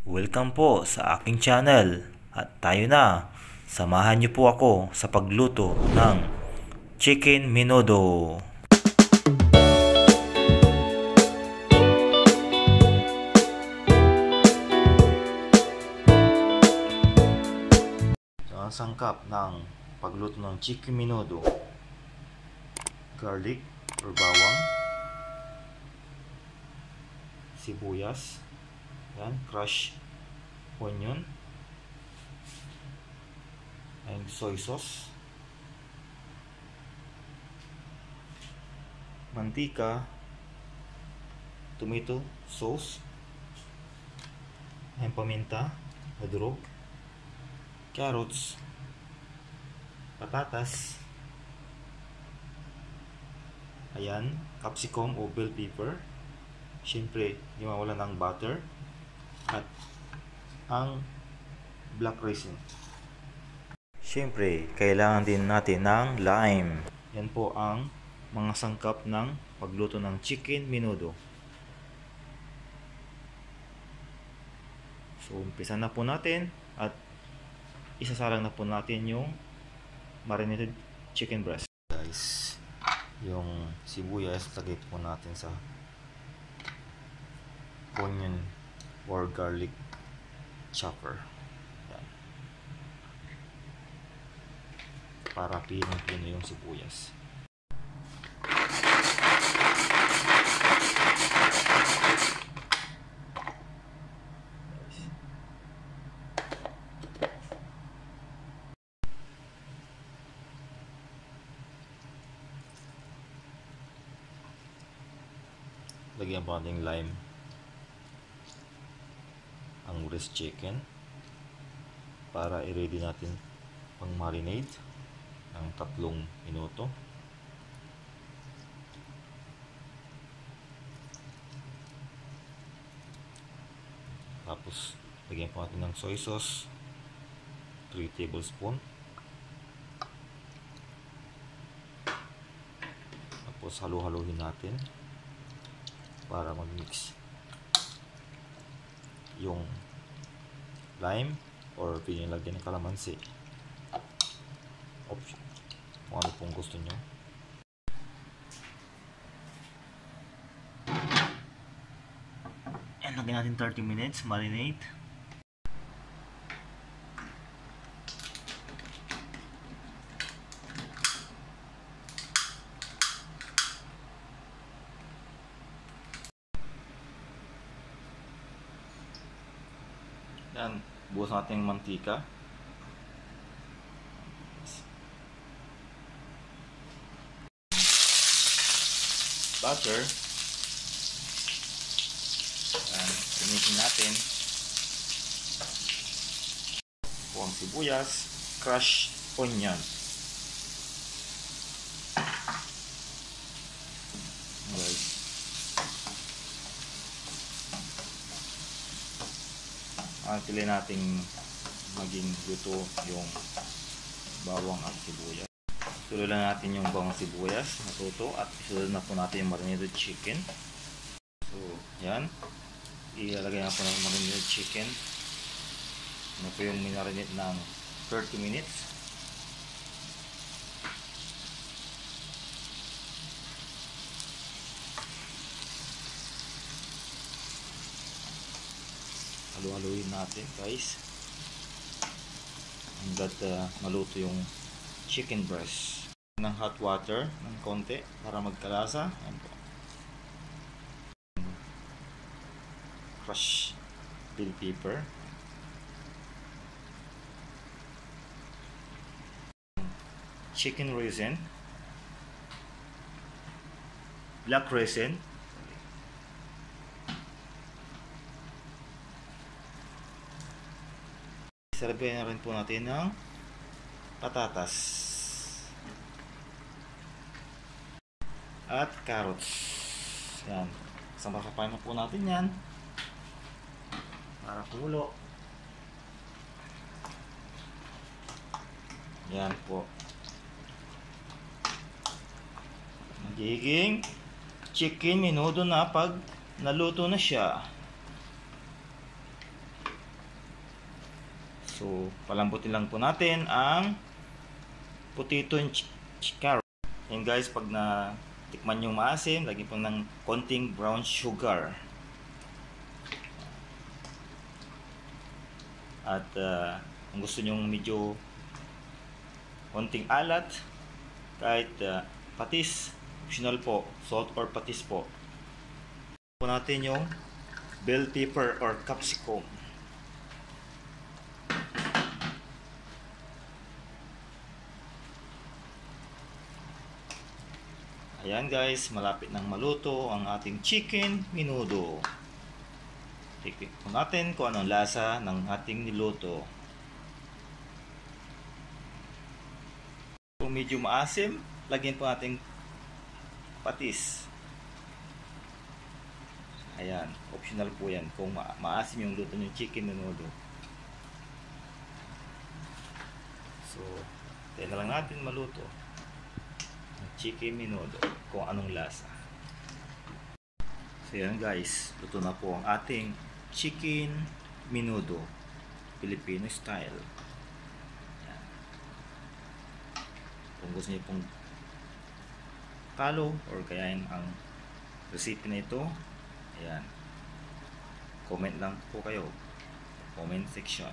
Welcome po sa aking channel at tayo na. Samahan niyo po ako sa pagluto ng chicken menudo. So, ang sangkap ng pagluto ng chicken menudo: garlic or bawang, sibuyas, yan, crushed onion, and soy sauce, mantika, tomato sauce, and paminta na durog, carrots, patatas, ayan, capsicum o bell pepper, syempre hindi mawala ng butter, at ang black raisin. Syempre kailangan din natin ng lime. Yan po ang mga sangkap ng pagluto ng chicken menudo. So umpisa na po natin at isasalang na po natin yung marinated chicken breast. Guys, yung sibuyas lagay po natin sa onion or garlic chopper. Yan. Para pinong-pino yung sibuyas. Lagyan po natin lime ang breast chicken para i-ready natin pang marinade ng 3 minuto. Tapos lagyan po natin ng soy sauce 3 tablespoon. Tapos halu-haluhin natin para mag-mix yung lime or pinilagyan ng kalamansi, option kung ano pong gusto nyo. And lagyan natin 30 minutes marinate. Yan, buhos natin yung mantika. Butter. Yan, pinitin natin. Buwang sibuyas, crushed onion. Alright. Piliin natin maging luto yung bawang at sibuyas. Tuloy lang natin yung bawang sibuyas natuto at isunod na po natin yung marinated chicken. So yan, ilalagay na po ng marinated chicken. Ano po yung minarinate ng 30 minutes. Halu-haluin natin guys hanggat maluto yung chicken breast. Ng hot water ng konti para magkalasa. Ayan po. Crush bell pepper, chicken raisin, black raisin, serbayan na rin po natin ng patatas at carrots. Yan, sampasapain na po natin yan para kumulo. Yan po, magiging chicken menudo na pag naluto na siya. So, palambutin lang po natin ang potato carrot. Yan guys, pag na tikman yung maasim, lagyan po ng konting brown sugar. At kung gusto nyo medyo konting alat, kahit patis, optional po, salt or patis po. Po natin yung bell pepper or capsicum. Ayan guys, malapit nang maluto ang ating chicken menudo. Tiktik po natin kung anong lasa ng ating niluto. Kung medyo maasim, lagyan po natin patis. Ayan, optional po yan kung maasim yung luto ng chicken menudo. So, tayo na lang natin maluto chicken menudo kung anong lasa. So yan guys, luto na po ang ating chicken menudo Filipino style. Yan. Kung gusto niyo pong follow or kayain ang recipe na ito, ayan, comment lang po kayo, comment section.